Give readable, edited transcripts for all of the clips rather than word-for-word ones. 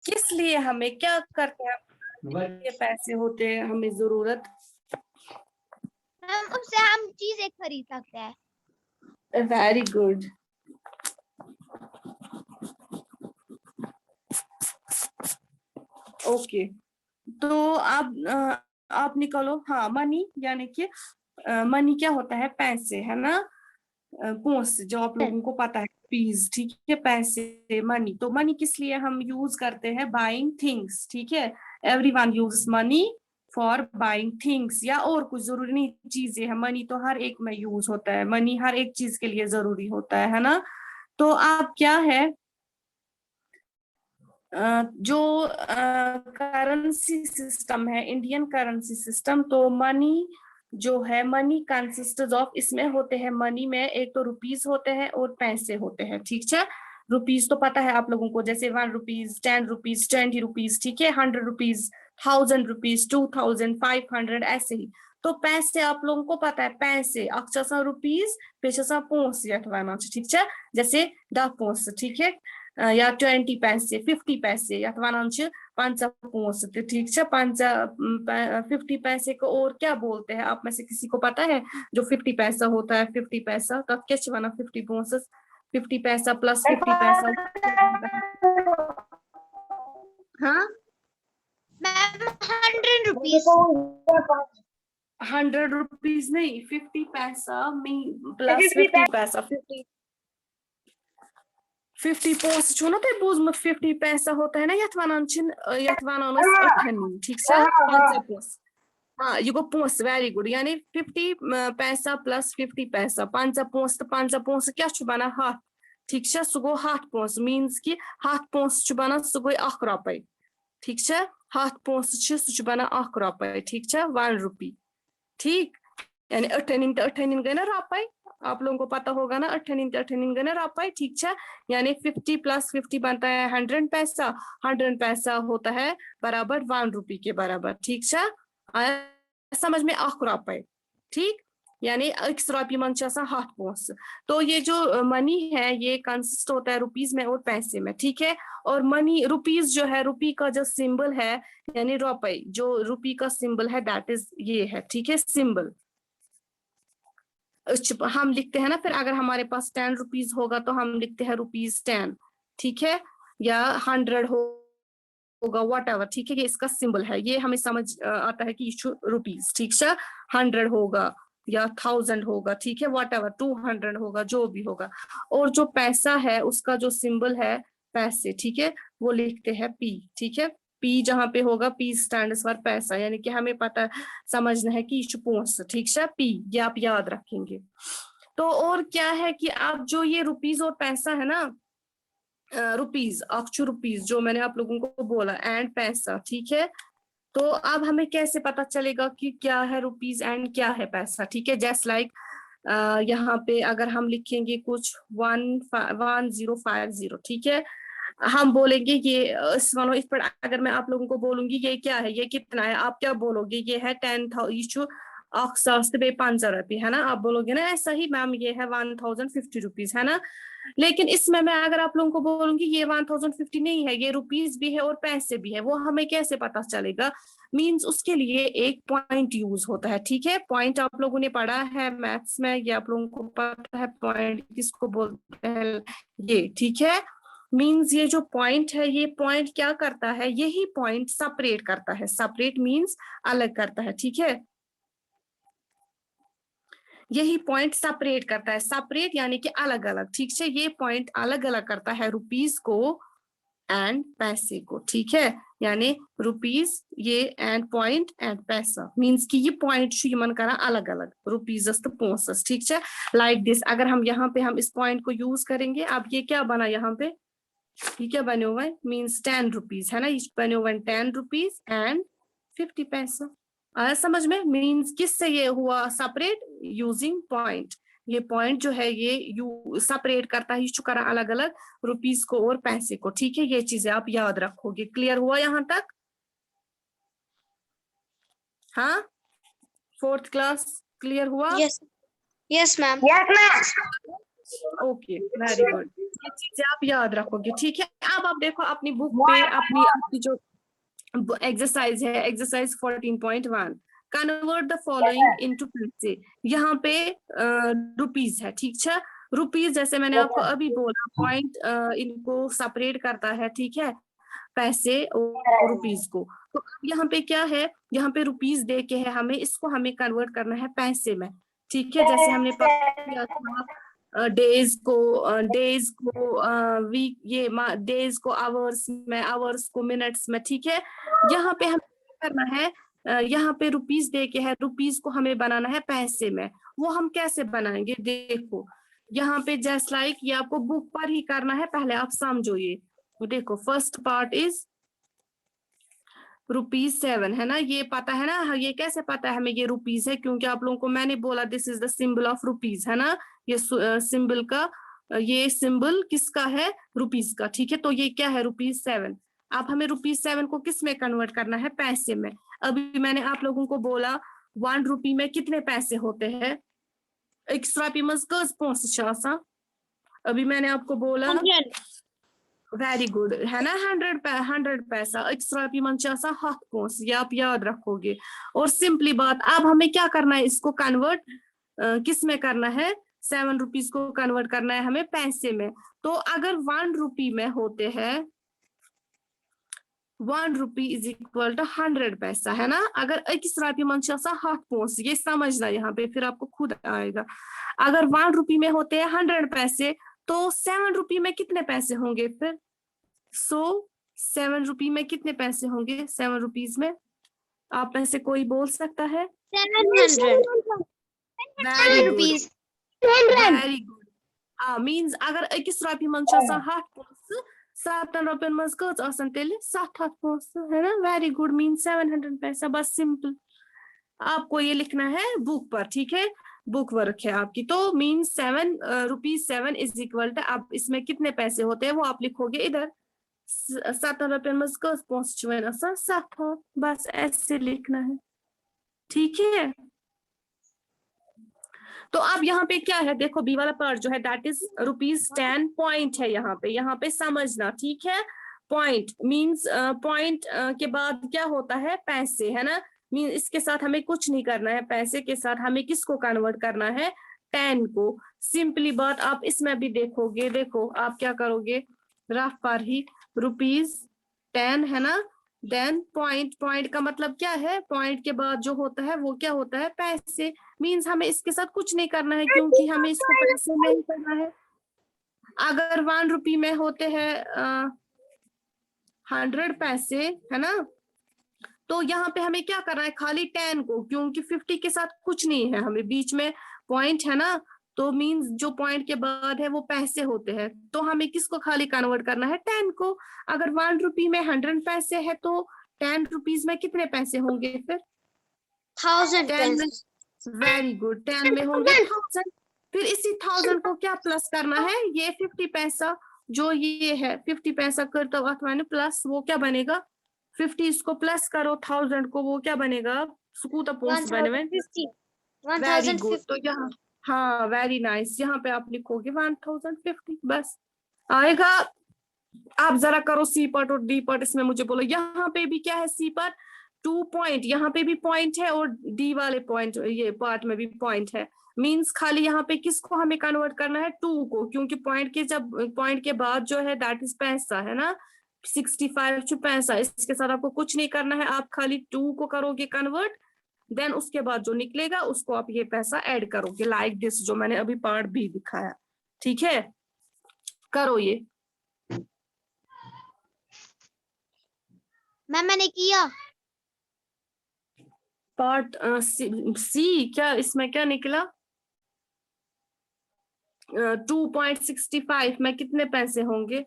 किस लिए हमें क्या करते हैं, ये पैसे होते हैं हमें जरूरत? मैम उससे हम चीजें खरीद सकते हैं। Very good. ओके, तो आप निकालो। हाँ, मनी यानी कि मनी क्या होता है? पैसे, है ना? पोस जो आप लोगों को पता है, पीस, ठीक है? पैसे, मनी। तो मनी किस लिए हम यूज करते हैं? बाइंग थिंग्स, ठीक है? Everyone use money for buying things, या और कुछ जरूरी नहीं चीजें है, मनी तो हर एक में यूज होता है, मनी हर एक चीज के लिए जरूरी होता है ना? तो आप क्या है, जो करेंसी सिस्टम है, इंडियन करेंसी सिस्टम, तो मनी जो है, मनी कंसिस्ट ऑफ, इसमें होते हैं मनी में एक तो रुपीस होते हैं और पैसे होते हैं, ठीक है? रुपीस तो पता है आप लोगों को, जैसे 1 रुपीज, 10 रुपीज, 20 रुपीज, ठीक है? 100 रुपीज, 1000 रुपीज, 2500, ऐसे ही। तो पैसे आप लोगों को पता है, पैसे अक्सर रुपीज पे पोंस, ठीक है? जैसे 10 पोंस, ठीक है? या 20 पैसे, 50 पैसे, या 5 पोंस, ठीक है? 50 को और क्या बोलते हैं? आप में से किसी को पता है जो 50 पैसा होता है? 50 पैसा तब क्या 50 पोंस, 50 पैसा प्लस 50 पैसा, हाँ? Ma'am 100 rupees. 100 रुपीज नहीं, 50 पैसा प्लस 50 पैसा, 50 पोस्ट छो ना तुम बोजमुत? 50 पैसा होता है ना, यथ वनान ठीक है? 5 पोस, हाँ, ये गो पोस, वेरी गुड। यानी 50 पैसा प्लस 50 पैसा, 5 पोस, तो 5 पोस क्या बना? हाथ, ठीक है? सह गो 1/2 पोस, मीन्स कि 1/2 पोस बना, सह गई 1 रुपये, ठीक है? 1/2 पोस सह बना 1 रुपये, ठीक है? 1 रुपी, ठीक? यानी 8 गए ना रुपये, आप लोगों को पता होगा ना, 8 गए ना रुपये, ठीक है? यानी 50 प्लस 50 बनता है 100 पैसा, 100 पैसा होता है बराबर 1 रुपी के बराबर, ठीक है? आया समझ में? 1 रुपये, ठीक? यानी 1 रुपये मन 1/2 पोस। तो ये जो मनी है ये कंसिस्ट होता है रुपीज में और पैसे में, ठीक है? और मनी, रुपीज जो है, रुपी का जो सिंबल है, यानी रुपये, जो रुपी का सिंबल है, दैट इज ये है, ठीक है? सिंबल हम लिखते हैं ना, फिर अगर हमारे पास 10 रुपीज होगा तो हम लिखते हैं ₹10, ठीक है? या 100 होगा, वट एवर, ठीक है? ये इसका सिंबल है, ये हमें समझ आता है कि रुपीज, ठीक है? 100 होगा या 1000 होगा, ठीक है? वट एवर, 200 होगा, जो भी होगा। और जो पैसा है उसका जो सिंबल है पैसे, ठीक है? वो लिखते हैं पी, ठीक है? पी जहां पे होगा, पी स्टैंड फॉर पैसा, यानी कि हमें पता समझना है कि पोंस, ठीक है? पी, ये आप याद रखेंगे। तो और क्या है कि आप जो ये रुपीज और पैसा है ना, रुपीज, अक्षु रुपीज जो मैंने आप लोगों को बोला, एंड पैसा, ठीक है? तो अब हमें कैसे पता चलेगा कि क्या है रुपीज एंड क्या है पैसा, ठीक है? जस्ट लाइक यहाँ पे अगर हम लिखेंगे कुछ 1050, ठीक है? हम बोलेंगे ये इस पर अगर मैं आप लोगों को बोलूंगी ये क्या है, ये कितना है, आप क्या बोलोगे? ये है 10,000 ₹5 है ना? आप बोलोगे ना ऐसा ही, मैम ये है 1050 रुपीज, है ना? लेकिन इसमें मैं अगर आप लोगों को बोलूंगी ये 1050 नहीं है, ये रुपीज भी है और पैसे भी है, वो हमें कैसे पता चलेगा? मींस उसके लिए एक पॉइंट यूज होता है, ठीक है? पॉइंट आप लोगों ने पढ़ा है मैथ्स में, ये आप लोगों को पता है पॉइंट किसको बोलते हैं, ये, ठीक है? मींस ये जो पॉइंट है, ये पॉइंट क्या करता है? यही पॉइंट सेपरेट करता है, सेपरेट मींस अलग करता है, ठीक है? यही पॉइंट सेपरेट करता है, सेपरेट यानी कि अलग अलग, ठीक है? ये पॉइंट अलग अलग करता है रुपीज को एंड पैसे को, ठीक है? यानी रुपीज ये एंड पॉइंट एंड पैसा, मींस कि ये पॉइंट मन करा अलग अलग, रुपीज तो पोंसस, ठीक है? लाइक दिस, अगर हम यहाँ पे हम इस पॉइंट को यूज करेंगे, अब ये क्या बना यहाँ पे? ये क्या बने हुआ है? मीन्स 10 रुपीज, है ना? ये बने हुए 10 रुपीज एंड 50 पैसा। आया समझ में? मीन्स किससे ये हुआ सेपरेट? Using point. ये पॉइंट जो है ये यू सेपरेट करता है चुका अलग अलग रुपीज को और पैसे को, ठीक है? ये चीजें आप याद रखोगे। क्लियर हुआ यहाँ तक? हाँ, 4th क्लास क्लियर हुआ? Yes, yes ma'am. Okay very good, ये चीजें आप याद रखोगे, ठीक है। अब आप देखो अपनी बुक पे अपनी जो एक्सरसाइज है, exercise 14.1, convert the following into पैसे। यहाँ पे रुपीज है, ठीक है। रुपीज जैसे मैंने आपको अभी बोला, पॉइंट इनको सेपरेट करता है, ठीक है, पैसे और रुपीज को। तो यहाँ पे क्या है, यहाँ पे रुपीज दे के है हमें, इसको हमें कन्वर्ट करना है पैसे में, ठीक है। जैसे हमने किया था डेज को वीक, ये डेज को आवर्स में, आवर्स को मिनट्स में, ठीक है। यहाँ पे हमें क्या करना है, यहाँ पे रुपीज दे के है, रुपीज को हमें बनाना है पैसे में। वो हम कैसे बनाएंगे, देखो यहाँ पे जस्ट लाइक ये आपको बुक पर ही करना है, पहले आप समझो ये। देखो फर्स्ट पार्ट इज ₹7 है ना, ये पता है ना, ये कैसे पता है हमें ये रुपीज है, क्योंकि आप लोगों को मैंने बोला this is the symbol of rupees, है ना। ये सिंबल का, ये सिंबल किसका है, रुपीज का, ठीक है। तो ये क्या है, ₹7। अब हमें ₹7 को किस में कन्वर्ट करना है, पैसे में। अभी मैंने आप लोगों को बोला 1 रुपी में कितने पैसे होते हैं, एक्स्ट्रा पीमस कर्ज पहुंच। अभी मैंने आपको बोला वेरी गुड, है ना, 100 पैसा, एक्स्ट्रा भी मंचा हाथ पोंस, ये आप याद रखोगे। और सिंपली बात, अब हमें क्या करना है, इसको कन्वर्ट किस में करना है, 7 रुपीज को कन्वर्ट करना है हमें पैसे में। तो अगर 1 रुपी में होते हैं, 1 रुपी इज इक्वल टू 100 पैसा, है ना। अगर एक्स्ट्रा भी मंचा हाथ पोंस, ये समझना यहाँ पे, फिर आपको खुद आएगा। अगर 1 रुपी में होते हैं 100 पैसे, तो 7 रुपी में कितने पैसे होंगे फिर, 7 रुपी में कितने पैसे होंगे, 7 रुपीज में, आप में से कोई बोल सकता है, 700 रुपीज, वेरी गुड। मीन्स अगर अकिस रुपये मन हाथ पोंस, 7 रुपयन मज कच आसन तेल 7 हाथ पोंस, है ना, वेरी गुड, मीन्स 700 पैसा, बस सिंपल। आपको ये लिखना है बुक पर, ठीक है, बुक वर्क है आपकी। तो मीन्स 7 इज इक्वल टू, अब इसमें कितने पैसे होते हैं वो आप लिखोगे इधर, 7 रुपयन मज कच पोंस 7 हाथ, बस ऐसे लिखना है, ठीक है। तो अब यहाँ पे क्या है, देखो बी वाला पार्ट जो है दैट इज ₹10 पॉइंट है, यहाँ पे समझना, ठीक है। पॉइंट मींस पॉइंट के बाद क्या होता है, पैसे, है ना। मीन इसके साथ हमें कुछ नहीं करना है, पैसे के साथ हमें किसको कन्वर्ट करना है, 10 को। सिंपली बात आप इसमें भी देखोगे, देखो आप क्या करोगे, रफ पर ही ₹10 है ना, देन पॉइंट, पॉइंट का मतलब क्या है, पॉइंट के बाद जो होता है वो क्या होता है, पैसे। मीन्स हमें इसके साथ कुछ नहीं करना है, क्योंकि हमें इसको पैसे में ही करना है। अगर 1 रुपी में होते हैं 100 पैसे, है ना, तो यहाँ पे हमें क्या करना है, खाली 10 को, क्योंकि 50 के साथ कुछ नहीं है, हमें बीच में पॉइंट है ना, तो मीन्स जो पॉइंट के बाद है वो पैसे होते हैं, तो हमें किसको खाली कन्वर्ट करना है, 10 को। अगर 1 रुपी में 100 पैसे है, तो 10 रुपीज में कितने पैसे होंगे फिर, 1000 वेरी गुड, 10 में होंगे 1000। फिर इसी 1000 को क्या प्लस करना है, ये 50 पैसा जो ये है, 50 पैसा करता हुआ मैंने प्लस, वो क्या बनेगा, 50 इसको प्लस करो 1000 को, वो क्या बनेगा, सुकूता पोस्ट बने, वेरी गुड। तो यहाँ, हाँ वेरी नाइस, यहाँ पे आप लिखोगे 1050, बस आएगा। आप जरा करो सी पार्ट और डी पार्ट, इसमें मुझे बोलो, यहाँ पे भी क्या है, सी पार्ट 2 पॉइंट, यहाँ पे भी पॉइंट है, और डी वाले पॉइंट, ये पार्ट में भी पॉइंट है। मींस खाली यहाँ पे किसको हमें कन्वर्ट करना है, 2 को, क्योंकि पॉइंट के जब पॉइंट के बाद जो है दैट इज पैसा, है ना, 65 टू पैसा, इसके साथ आपको कुछ नहीं करना है, आप खाली 2 को करोगे कन्वर्ट, देन उसके बाद जो निकलेगा उसको आप ये पैसा ऐड करोगे, लाइक दिस, जो मैंने अभी पार्ट भी दिखाया, ठीक है। करो ये, मैंने किया पार्ट सी, क्या इसमें क्या निकला, 2.65 में कितने पैसे होंगे,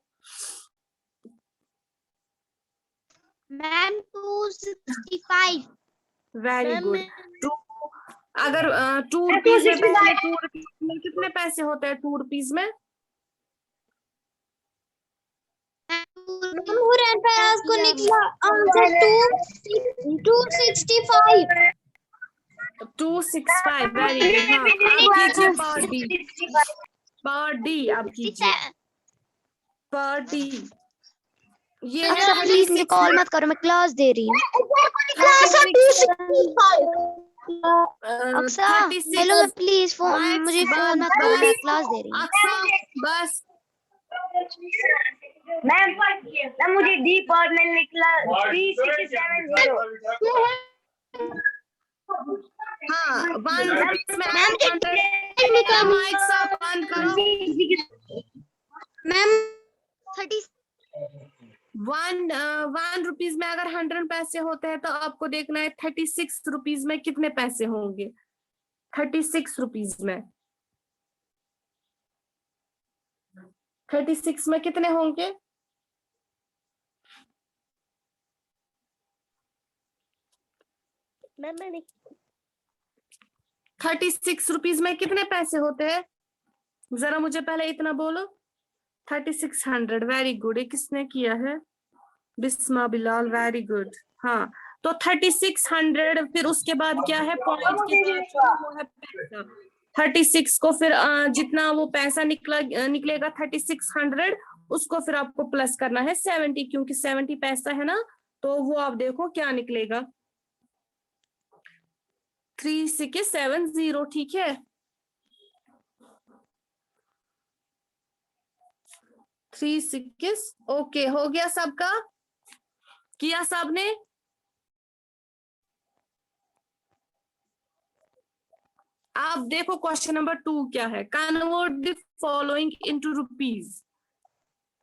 मैम 265, वेरी गुड। अगर 2 रुपीज में पहले 2 रुपीज में कितने पैसे होते हैं, 2 रुपीज में, को निकला आंसर 265, 265, वेरी गुड। हाँ, आप कीजिए पार्ट बी, पर डी आप कीजिए, पर डी। ये है अक्सर प्लीज मुझे 36 कॉल मत करो, मैं क्लास दे रही हूँ। अक्सर 36 हेलो, मैं प्लीज मुझे फोन मत करो, मैं क्लास दे रही हूँ। बस मैम मुझे डी पर में निकला 3670। हाँ, 1 रुपीज में मैम मुझे 100 माइक सब बंद करो। मैम 30 1 रुपीज में अगर 100 पैसे होते हैं तो आपको देखना है 36 रुपीज में कितने पैसे होंगे। 36 रुपीज में 36 में कितने होंगे? मैम मैंने 36 रुपीज में कितने पैसे होते हैं? जरा मुझे पहले इतना बोलो। 3600, वेरी गुड। ये किसने किया है? Bisma Bilal, very good. हाँ, तो 3600, फिर उसके बाद क्या है? पॉइंट के बाद वो है पैसा। 36 को फिर जितना वो पैसा निकलेगा 3600, उसको फिर आपको प्लस करना है 70, क्योंकि 70 पैसा है ना, तो वो आप देखो क्या निकलेगा। 3670, ठीक है। 36, ओके, हो गया सबका? किया सबने? आप देखो क्वेश्चन नंबर 2 क्या है। Convert the following into rupees.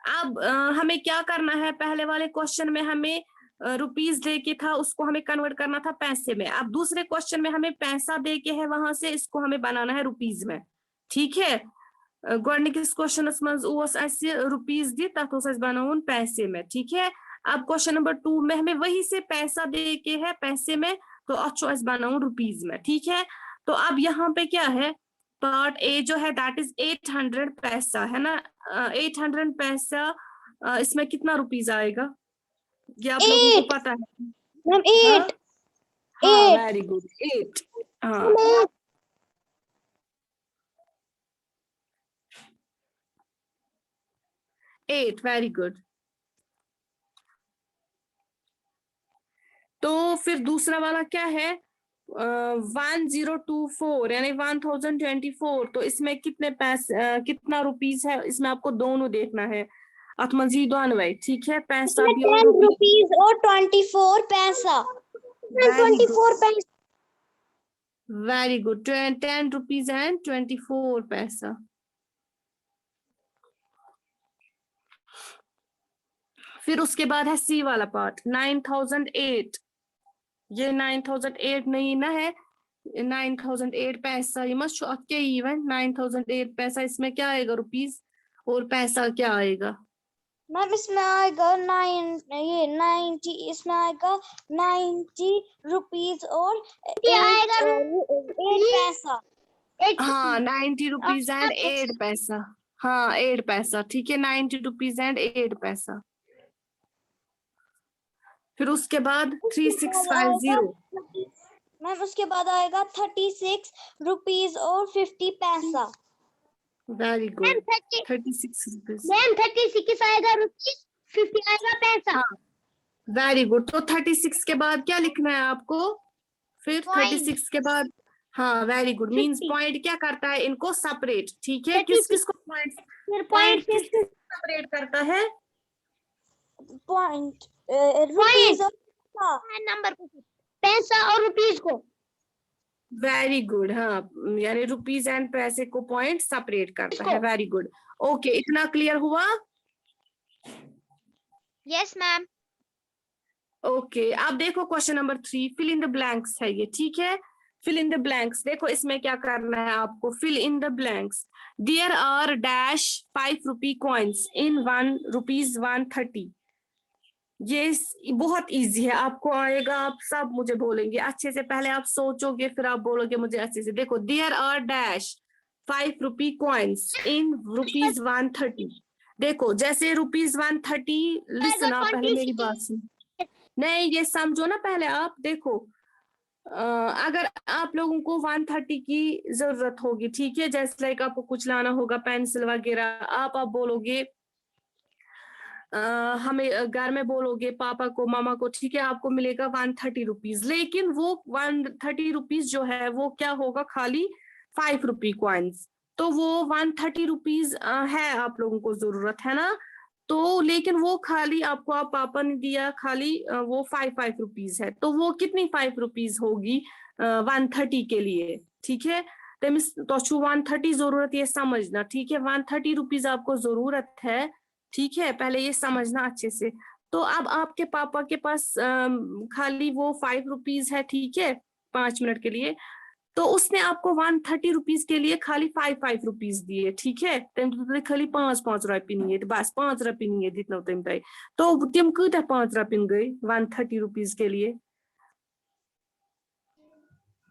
अब हमें क्या करना है? पहले वाले क्वेश्चन में हमें रुपीज दे के था, उसको हमें कन्वर्ट करना था पैसे में। अब दूसरे क्वेश्चन में हमें पैसा दे के है, वहां से इसको हमें बनाना है रुपीज में, ठीक है। गोडनिकिस क्वेश्चनस मज ओस अस्य रुपीज दी, तथ ओस अस्य बनाउन पैसे में, ठीक है। अब क्वेश्चन नंबर 2 में हमें वही से पैसा दे के है पैसे में, तो अथ अस्य बनाउन रुपीज में, ठीक है। तो अब यहाँ पे क्या है? पार्ट ए जो है दैट इज 800 पैसा, है ना। 800 पैसा, इसमें कितना रुपीज आएगा? ये आप लोगों को पता है? मैम 8 हाँ, वेरी गुड, 8। हाँ, 8, वेरी गुड। तो फिर दूसरा वाला क्या है? 1024 यानी 1024। तो इसमें कितने पैसे, कितना रुपीज है? इसमें आपको दोनों देखना है। अतमजीदवानवे, ठीक है। पैसा भी और 10 रुपीज और 24 पैसा। 24 पैसा। वेरी गुड, 10 रुपीज एंड 24 पैसा। फिर उसके बाद है सी वाला पार्ट, 9008। ये 9008 नहीं ना है, 9008 पैसा। ये मस्त के इवन 9008 पैसा, इसमें क्या आएगा? रुपीज और पैसा क्या आएगा? मैम इसमें आएगा 90, इसमें आएगा 90 रुपीज और 8 पैसा। हाँ, 90 रुपीज एंड 8 पैसा। हाँ, 8 पैसा, ठीक है। 90 रुपीज एंड 8 पैसा। फिर उसके बाद 3650। मैम उसके बाद आएगा 36 रुपीज और 50 पैसा। Very good, 36 rupees. मैम 36 आएगा रुपीज, 50 आएगा पैसा। हाँ, वेरी गुड। तो 36 के बाद क्या लिखना है आपको? फिर 36 के बाद, हाँ, वेरी गुड। मींस पॉइंट क्या करता है? इनको सेपरेट, ठीक है। किस किस को पॉइंट सेपरेट करता है? पॉइंट रुपीज और नंबर को, पैसा और रुपीज को। वेरी गुड, हाँ, यानी रुपीज एंड पैसे को पॉइंट सेपरेट करता है। वेरी गुड, ओके, इतना क्लियर हुआ? Yes ma'am. ओके, अब देखो question number 3, fill in the blanks है ये, ठीक है। फिल इन द ब्लैंक्स, देखो इसमें क्या करना है आपको। Fill in the blanks. There are dash 5 rupee coins in 1 rupees 130। ये बहुत इजी है, आपको आएगा, आप सब मुझे बोलेंगे अच्छे से। पहले आप सोचोगे, फिर आप बोलोगे मुझे अच्छे से। देखो, there are dash 5 rupee coins in rupees 130। देखो, जैसे रुपीज 130, लिसन, आप पहले मेरी बात सुन। नहीं, ये समझो ना पहले आप। देखो, अगर आप लोगों को 130 की जरूरत होगी, ठीक है, जैसे लाइक आपको कुछ लाना होगा पेंसिल वगैरह, आप बोलोगे हमें घर में बोलोगे पापा को मामा को, ठीक है, आपको मिलेगा 130 रुपीज, लेकिन वो 130 रुपीज जो है वो क्या होगा, खाली 5 रुपी कॉइन्स। तो वो 130 रुपीज है आप लोगों को जरूरत है ना, तो लेकिन वो खाली आपको आप पापा ने दिया खाली वो 5 रुपीज है, तो वो कितनी 5 रुपीज होगी 130 के लिए, ठीक है। तमिस तो 130 जरूरत ये समझना, ठीक है, 130 रुपीज आपको जरूरत है, ठीक है, पहले ये समझना अच्छे से। तो अब आपके पापा के पास खाली वो 5 रुपीज है, ठीक है, 5 मिनट के लिए, तो उसने आपको 130 रुपीज के लिए खाली 5 रुपीज दिए, ठीक है, तम खाली 5 रुपये नहीं, बस 5 रुपये नहीं दितनो तम तय, तो तम कूता 5 रुपये गई 130 रुपीज के लिए?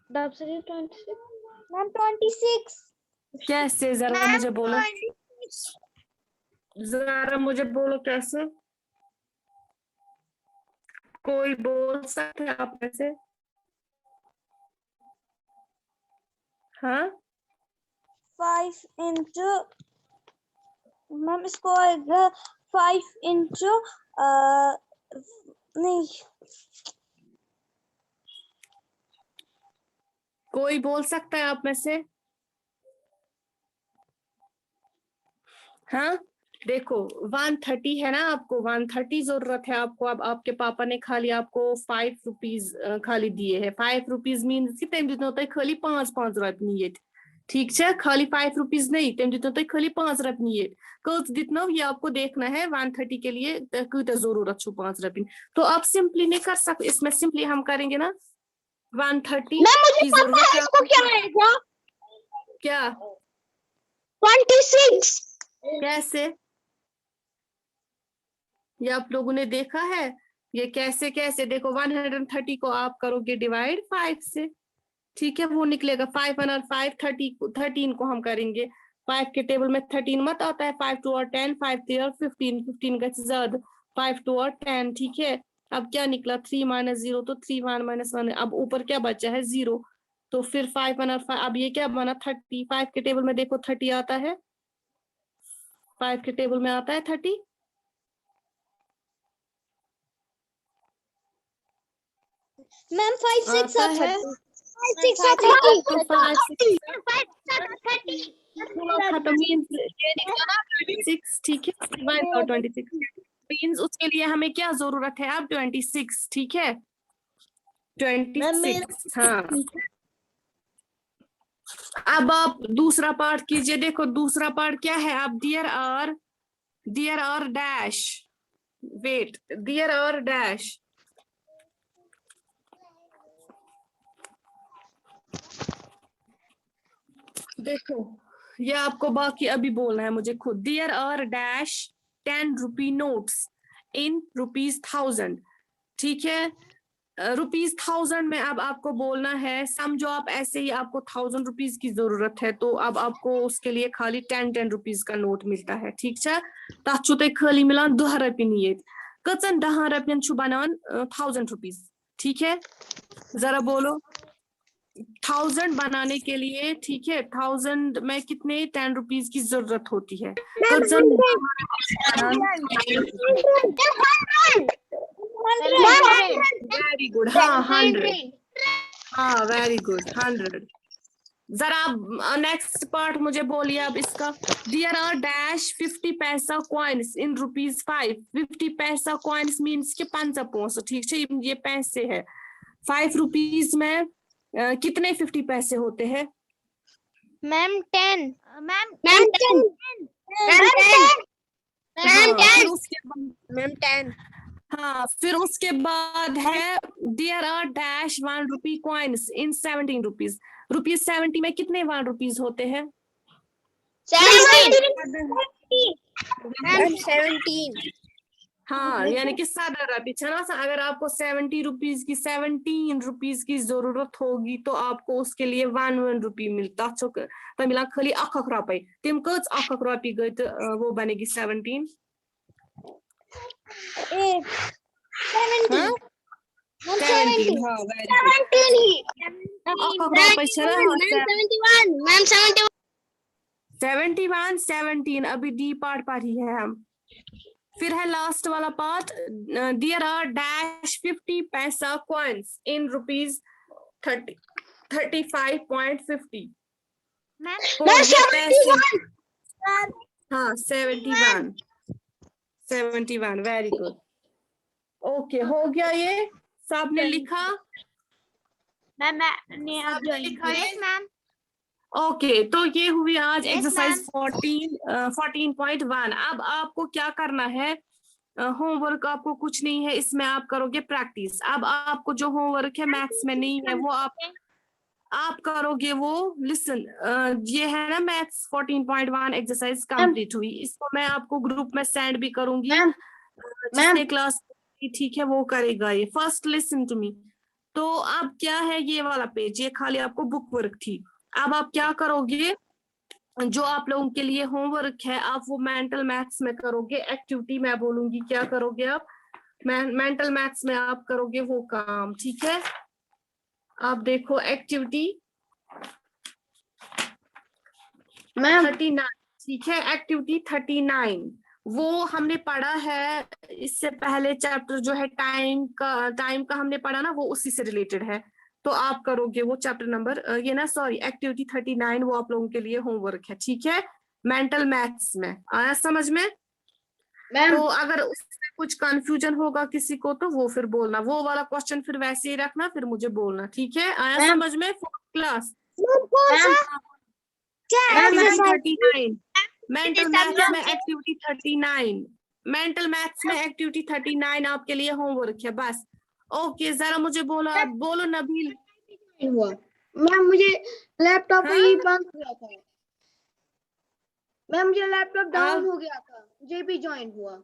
मैम 26। कैसे, जरा मुझे बोलो, जरा मुझे बोलो कैसे, कोई बोल सकते हैं आप ऐसे? हाँ 5 इंटू, मैम इसको आएगा 5 इंटू नहीं, कोई बोल सकता है आप में से? हाँ देखो 130 है ना, आपको 130 जरूरत है आपको, अब आपके पापा ने खाली आपको 5 रुपीज खाली दिए है, 5 रुपीज मीन कि तम दिनो तय खाली 5 रुपये ये, ठीक है, खाली 5 रुपीज नहीं, तम दिनो तय खाली 5 रुपये ये, कत दितनो ये आपको देखना है 130 के लिए कत जरूरत छु 5 रुपये। तो आप सिंपली नहीं कर सकते, इसमें सिंपली हम करेंगे ना 130 की जरूरत है आपको, क्या आएगा? क्या 26। कैसे, ये आप लोगों ने देखा है ये कैसे कैसे, देखो 130 को आप करोगे डिवाइड 5 से, ठीक है, वो निकलेगा 5 और 5 13 को हम करेंगे, 5 के टेबल में 13 मत आता है, 5 2 और 10, 5 3 और 15, 15 का ज्यादा 5 2 और 10, ठीक है। अब क्या निकला 3 - 0, तो 3 1 - 1, अब ऊपर क्या बचा है 0, तो फिर 5 और 5, अब ये क्या बना 30, 5 के टेबल में देखो 30 आता है, 5 के टेबल में आता है 30, मैम 5 6 आता है 5 6 तो 5 खत्म मीन्स 26, ठीक है, 26 मीन्स उसके लिए हमें क्या जरूरत है अब 26, ठीक है, 26, हाँ। अब आप दूसरा पार्ट कीजिए, देखो दूसरा पार्ट क्या है, अब there are dash, wait, there are dash, देखो ये आपको बाकी अभी बोलना है मुझे खुद, there are dash 10 rupee notes in ₹1000, ठीक है, ₹1000 में अब आपको बोलना है, समझो आप ऐसे ही आपको 1000 रुपीज की जरूरत है, तो अब आपको उसके लिए खाली 10 रुपीज का नोट मिलता है, ठीक है, तथ छु तय खाली मिलान 10 रुपये ये, कचन 10 रुपयन छु बनान 1000 रुपीज, ठीक है, जरा बोलो 1000 बनाने के लिए, ठीक है, 1000 में कितने 10 रुपीज की जरूरत होती है, कचन वेरी गुड, हाँ 100, हाँ वेरी गुड 100। जरा नेक्स्ट पार्ट मुझे बोलिए अब इसका, देयर आर डैश 50 पैसा कॉइन्स इन ₹5, 50 पैसा कॉइन्स मीन्स के 5 पैसे, ठीक है, ये पैसे है, 5 रुपीज में कितने 50 पैसे होते हैं? मैम 10। मैम 10। हाँ फिर उसके बाद है there are dash 1 rupee coins in 17 rupees, ₹70 में कितने 1 रुपीज होते हैं? 17। हाँ यानी कि 7 रुपये ना, अगर आपको 70 रुपीज की 17 रुपीज की जरूरत होगी तो आपको उसके लिए 1 रुपी मिलता, तो मिला खाली 1 रुपये, तम कच 1 रुपये गई तो वो बनेगी 17, 70 17 हाँ वेरी गुड मैम 71 17 अभी डी पार्ट पर ही है हम। फिर है लास्ट वाला पार्ट, देयर आर डैश 50 पैसा कॉइन्स इन रुपीज 35.50। मैम हाँ 71 वेरी गुड। ओके हो गया ये सबने लिखा? मैंने अब सबने लिखा ये? मैम ओके तो ये हुई आज Yes, एक्सरसाइज 14.1। अब आपको क्या करना है, होमवर्क आपको कुछ नहीं है, इसमें आप करोगे प्रैक्टिस। अब आपको जो होमवर्क है मैथ्स में नहीं है वो आप करोगे वो लिसन। ये है ना मैथ्स 14.1 एक्सरसाइज कंप्लीट हुई, इसको मैं आपको ग्रुप में सेंड भी करूंगी, जिसने क्लास ठीक है वो करेगा ये। First listen to me. तो अब क्या है ये वाला पेज, ये खाली आपको बुक वर्क थी। अब आप क्या करोगे, जो आप लोगों के लिए होमवर्क है आप वो मेंटल मैथ्स में करोगे। एक्टिविटी मैं बोलूंगी क्या करोगे आप, मेंटल मैथ्स में आप करोगे वो काम, ठीक है? आप देखो एक्टिविटी 39, ठीक है? एक्टिविटी 39 वो हमने पढ़ा है इससे पहले चैप्टर जो है टाइम का हमने पढ़ा ना, वो उसी से रिलेटेड है। तो आप करोगे वो चैप्टर नंबर ये ना सॉरी एक्टिविटी 39 वो आप लोगों के लिए होमवर्क है, ठीक है? मेंटल मैथ्स में आया समझ में? तो अगर उसमें कुछ कंफ्यूजन होगा किसी को तो वो फिर बोलना, वो वाला क्वेश्चन फिर वैसे ही रखना, फिर मुझे बोलना, ठीक है? आया समझ में? क्लास एक्टिविटी 39 मेंटल मैथ्स में एक्टिविटी 39 मेंटल मैथ्स में एक्टिविटी 39 आपके लिए होमवर्क है बस। ओके जरा मुझे बोलो नबील। हुआ मैम मुझे लैपटॉप ही बंद हो गया था। मैम मुझे लैपटॉप डाउन हो गया था, मुझे भी ज्वाइन हुआ।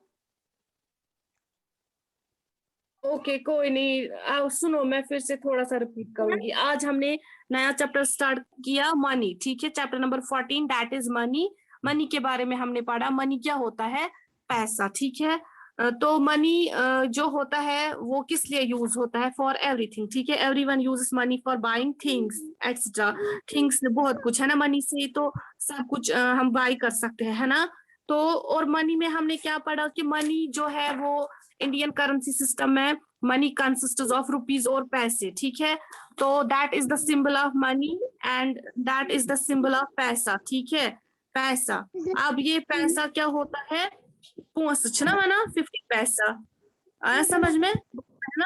ओके कोई नहीं, सुनो मैं फिर से थोड़ा सा रिपीट करूंगी। आज हमने नया चैप्टर स्टार्ट किया मनी, ठीक है? Chapter number 14 that is money. Money के बारे में हमने पढ़ा, मनी क्या होता है? पैसा, ठीक है? तो मनी जो होता है वो किस लिए यूज होता है? फॉर एवरीथिंग, ठीक है? Everyone uses money for buying things etcetera. Things बहुत कुछ है ना, मनी से तो सब कुछ हम बाई कर सकते हैं, है ना? तो और मनी में हमने क्या पढ़ा कि मनी जो है वो इंडियन करेंसी सिस्टम में मनी कंसिस्ट्स ऑफ रुपीज और पैसे, ठीक है? तो that is the symbol of money and that is the symbol of पैसा, ठीक है? पैसा। अब ये पैसा क्या होता है? ना माना 50 पैसा आया समझ में, है ना?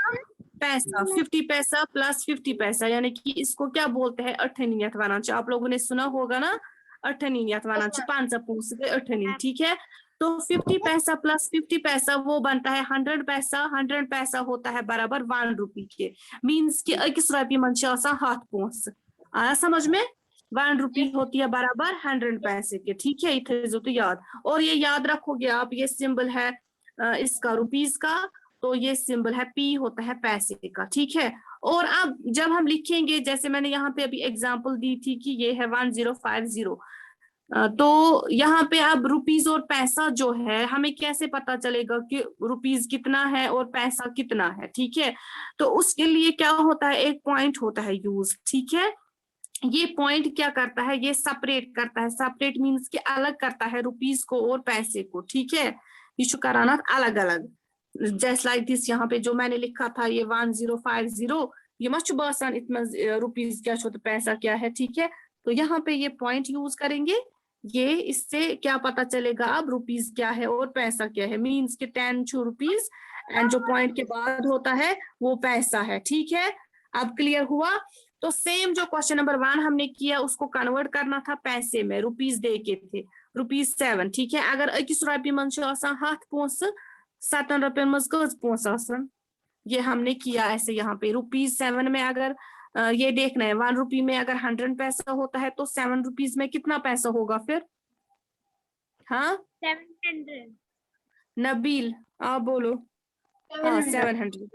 पैसा 50 पैसा प्लस 50 पैसा यानी कि इसको क्या बोलते हैं? अठनीयत वानांश। आप लोगों ने सुना होगा ना अठनीयत वानांश, 5 ठीक है? तो 50 पैसा प्लस 50 पैसा वो बनता है 100 पैसा। 100 पैसा होता है बराबर 1 रुपी के। मीन्स कि अकिस रुपये मन हाथ पोंस आया समझ में? 1 रुपी होती है बराबर 100 पैसे के, ठीक है? इथे जो तो याद, और ये याद रखोगे आप, ये सिंबल है इसका रुपीज का, तो ये सिंबल है पी होता है पैसे का, ठीक है? और अब जब हम लिखेंगे, जैसे मैंने यहाँ पे अभी एग्जांपल दी थी कि ये है 1050, तो यहाँ पे अब रुपीज और पैसा जो है हमें कैसे पता चलेगा कि रुपीज कितना है और पैसा कितना है, ठीक है? तो उसके लिए क्या होता है, एक पॉइंट होता है यूज, ठीक है? ये पॉइंट क्या करता है? ये सेपरेट करता है। सेपरेट मीन्स कि अलग करता है रुपीज को और पैसे को, ठीक है? ये कराना अलग अलग, जैसे लाइक दिस यहाँ पे जो मैंने लिखा था ये 1050, ये मच बासान इतना रुपीज क्या होता पैसा क्या है, ठीक है? तो यहाँ पे ये पॉइंट यूज करेंगे, ये इससे क्या पता चलेगा अब रुपीज क्या है और पैसा क्या है। मीन्स के 10 रुपीज एंड जो पॉइंट के बाद होता है वो पैसा है, ठीक है? अब क्लियर हुआ? तो सेम जो क्वेश्चन नंबर 1 हमने किया उसको कन्वर्ट करना था पैसे में, रुपीज दे के थे रुपीज 7, ठीक है? अगर अकिस रुपये मन हाथ पोंस 7 रुपये मज कज पोंस, ये हमने किया ऐसे यहाँ पे रुपीज 7 में। अगर ये देखना है 1 रुपी में अगर 100 पैसा होता है तो 7 रुपीज में कितना पैसा होगा फिर? हाँ 700 नबील आप बोलो। हाँ 700।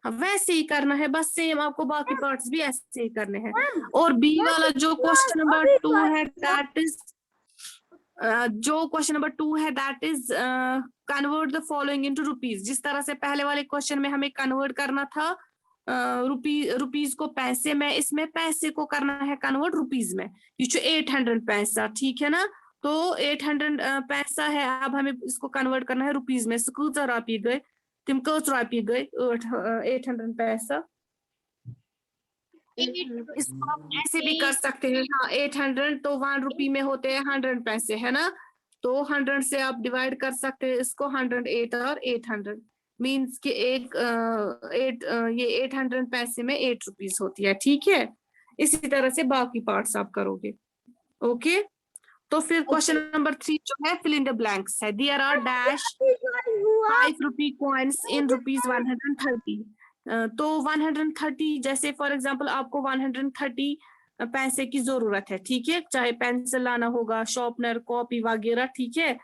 हाँ वैसे ही करना है बस, सेम आपको बाकी पार्ट्स भी ऐसे ही करने हैं। और बी वाला जो क्वेश्चन नंबर 2 है दैट इज जो क्वेश्चन नंबर 2 है that is convert the following into rupees. जिस तरह से पहले वाले क्वेश्चन में हमें कन्वर्ट करना था रुपीज को पैसे में, इसमें पैसे को करना है कन्वर्ट रुपीज में। ये 800 पैसा, ठीक है ना। तो 800 पैसा है, अब हमें इसको कन्वर्ट करना है रुपीज में। कूचा रॉपी गए, तिम कच रॉपी गए 800 पैसा। इसको आप ऐसे भी कर सकते हैं, हाँ 800 तो 1 रुपी में होते हैं 100 पैसे, है ना। तो 100 से आप डिवाइड कर सकते हैं इसको, 108 और 800 मीन्स कि ये 800 पैसे में 8 रुपीज होती है, ठीक है। इसी तरह से बाकी पार्ट्स आप करोगे। ओके, तो फिर क्वेश्चन नंबर 3 जो है फिल इन द ब्लैंक्स है। There are dash 5 rupee coins in rupees 130। तो 130 जैसे फॉर एग्जांपल आपको 130 पैसे की जरूरत है, ठीक है। चाहे पेंसिल लाना होगा, शॉर्पनर, कॉपी वगैरह, ठीक है।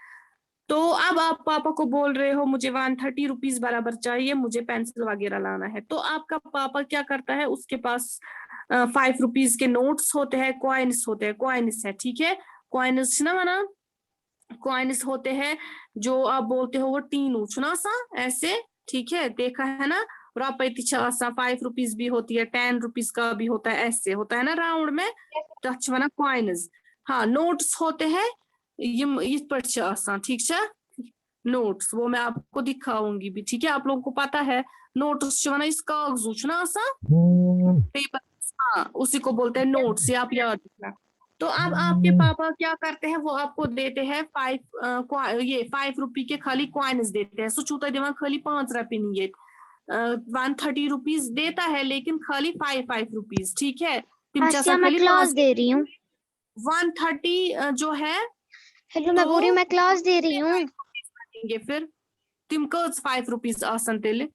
तो अब आप पापा को बोल रहे हो मुझे 130 रुपीज बराबर चाहिए, मुझे पेंसिल वगैरह लाना है। तो आपका पापा क्या करता है, उसके पास 5 रुपीज के नोट्स होते हैं, कॉइन्स होते हैं, कॉइन्स है, ठीक है। कॉइन्स ना माना, कॉइन्स होते हैं जो आप बोलते हो वो टीन उछना सा ऐसे, ठीक है, देखा है ना। रुपये 5 रुपीज भी होती है, 10 रुपीज का भी होता है, ऐसे होता है ना राउंड में, तछवना कॉइन्स। हाँ, नोट्स होते हैं ये पर ठीक है। नोट्स वो मैं आपको दिखाऊंगी भी, ठीक है। आप लोगों को पता है नोट्स इस कागज उछना सा पेपर, हाँ उसी को बोलते हैं नोट्स, ये आप याद रखना। तो अब आपके पापा क्या करते हैं, वो आपको देते हैं 5 रुपी के खाली कॉइन्स देते हैं। सुचूता दिमाग खाली 5 रुपये नहीं है, 130 रुपीज देता है लेकिन खाली 5 रुपीज, ठीक है। आसिया मैं क्लास दे रही हूँ। 130 जो है, हेलो मैं बोल रही हूँ मैं क्लास दे रही हूँ। फिर तुम 5 रुपीज आसन तेले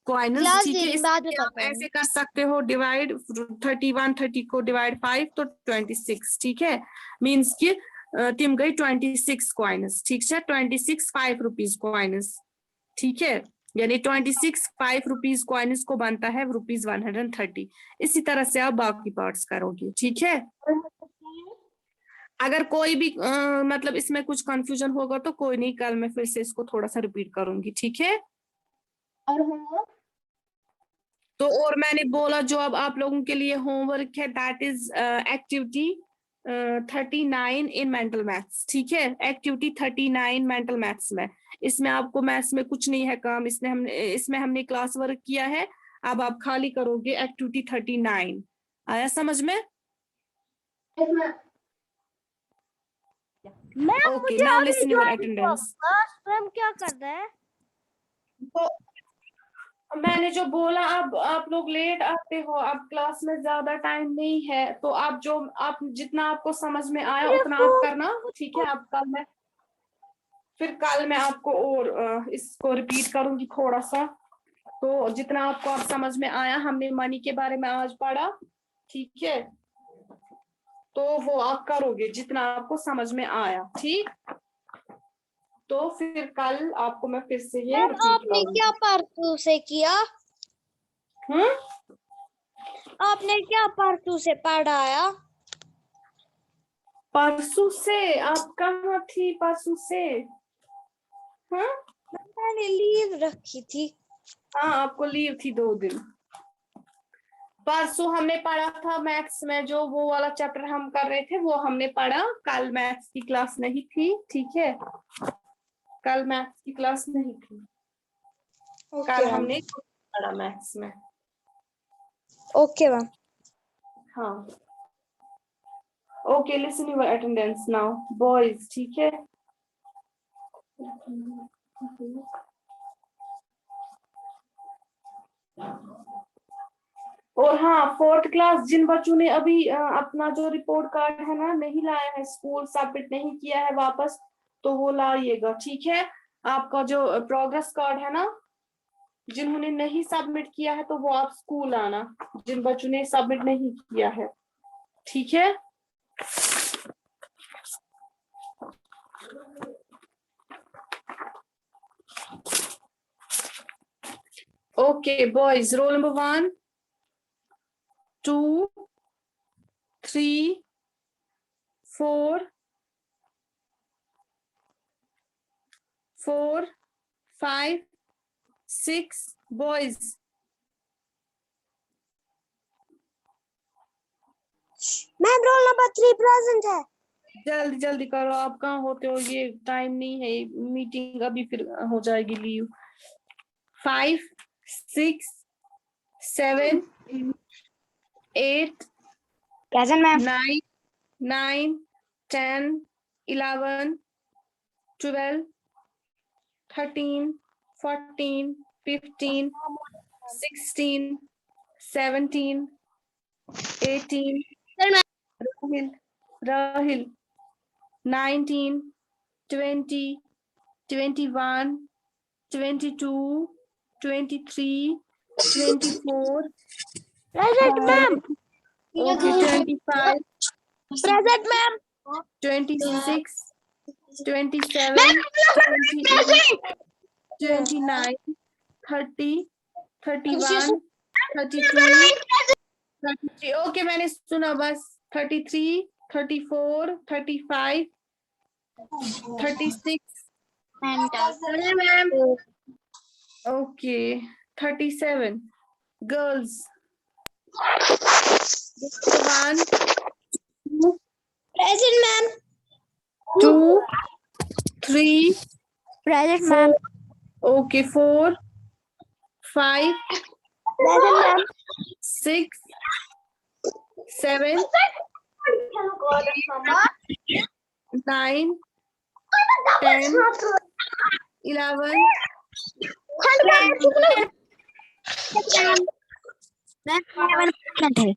कॉइन्स, क्लास ठीक दे है। रही हूँ, इसको बाद में भी आप करता हूँ। ऐसे कर सकते हो डिवाइड 130 को डिवाइड 5 तो 26, ठीक है। मीन्स कि टिम गई 26 कॉइन्स, ठीक है। 26 5 रुपीज कॉइन्स, ठीक है। यानी 26 5 रुपीज कॉइन्स को बनता है रुपीज 130। इसी तरह से आप बाकी पार्ट्स करोगे, ठीक है। अगर कोई भी मतलब इसमें कुछ कंफ्यूजन होगा तो कोई नहीं, कल मैं फिर से इसको थोड़ा सा रिपीट करूंगी, ठीक है। और होमवर्क तो और मैंने बोला जो अब आप लोगों के लिए होमवर्क है that is activity 39 in mental maths, ठीक है। एक्टिविटी 39 मेंटल मैथ्स में, इसमें आपको मैथ्स में कुछ नहीं है काम, इसमें हमने क्लास वर्क किया है। अब आप खाली करोगे एक्टिविटी 39। आया समझ में? मैम ओके, मुझे नाउ अभी लिसन योर अटेंडेंस। मैम क्या करना है? तो मैंने जो बोला, अब आप लोग लेट आते हो, अब क्लास में ज्यादा टाइम नहीं है, तो आप जितना आपको समझ में आया उतना आप करना, ठीक है। आप कल मैं आपको और इसको रिपीट करूंगी थोड़ा सा। तो जितना आपको अब समझ में आया, हमने मनी के बारे में आज पढ़ा, ठीक है। तो वो आप करोगे जितना आपको समझ में आया, ठीक। तो फिर कल आपको मैं फिर से ये मैम रिपीट आपने करूंगी। क्या परसों से किया? आपने क्या परसों से पढ़ाया? परसों से आप कहाँ थी परसों से? हाँ मैंने लीव रखी थी। हाँ, आपको लीव थी 2 दिन। परसों हमने पढ़ा था मैथ्स में, जो वो वाला चैप्टर हम कर रहे थे वो हमने पढ़ा। कल मैथ्स की क्लास नहीं थी, ठीक है। कल मैथ्स की क्लास नहीं थी, कल हमने पढ़ा मैथ्स में। Okay ma'am. हाँ okay, listen your attendance now boys, ठीक है। और हाँ, 4th क्लास जिन बच्चों ने अभी अपना जो रिपोर्ट कार्ड है ना नहीं लाया है, स्कूल सबमिट नहीं किया है वापस, तो वो लाइएगा, ठीक है। आपका जो प्रोग्रेस कार्ड है ना, जिन्होंने नहीं सबमिट किया है तो वो आप स्कूल आना, जिन बच्चों ने सबमिट नहीं किया है, ठीक है। Okay boys, roll number 1 2 3 4 4 5 6 boys, ma'am roll number 3 present है। जल्दी जल्दी करो, आप कहाँ होते हो, ये टाइम नहीं है, मीटिंग अभी फिर हो जाएगी leave. 5 6 7 8 present ma'am. 9 9 10 11 12 13 14 15 16 17 18 Rahil 19 20 21 22 23 24 present ma'am. okay 25 present ma'am. 26 27 28 29 30 31 32 33 okay मैंने सुना बस 33 34 35 36 ma'am okay 37 girls 1 present ma'am. 2 3 present 4 okay 4 5 present ma'am. 6 7 9 10 11 12 13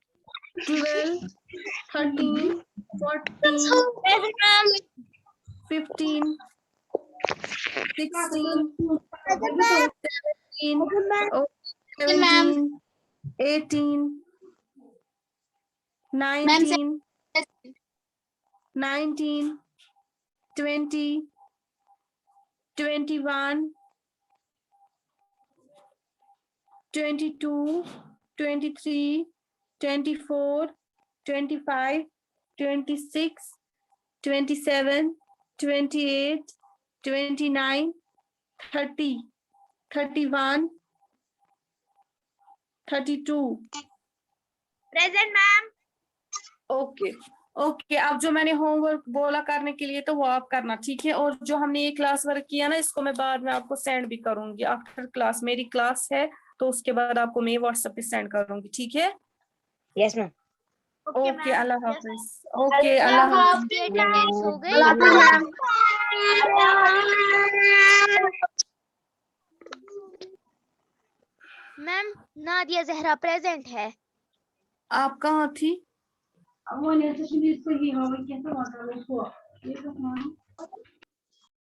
14 15 16 17 17 18 19 19 20 21 22 23 24 25 26 27 28 29 30 31 32 present ma'am. Okay okay अब जो मैंने होमवर्क बोला करने के लिए तो वो आप करना, ठीक है। और जो हमने ये क्लास वर्क किया ना, इसको मैं बाद में आपको सेंड भी करूंगी आफ्टर क्लास, मेरी क्लास है तो उसके बाद आपको मैं व्हाट्सएप पे सेंड करूंगी, ठीक है। Yes ma'am. ओके अल्लाह हाफिज। ओके अल्लाह हाफिज। अटेंडेंस हो गई। मैम नादिया जहरा प्रेजेंट है। आप कहाँ थी? वो नहीं तो सुनील को ही हो, कैसे बात करूं उसको।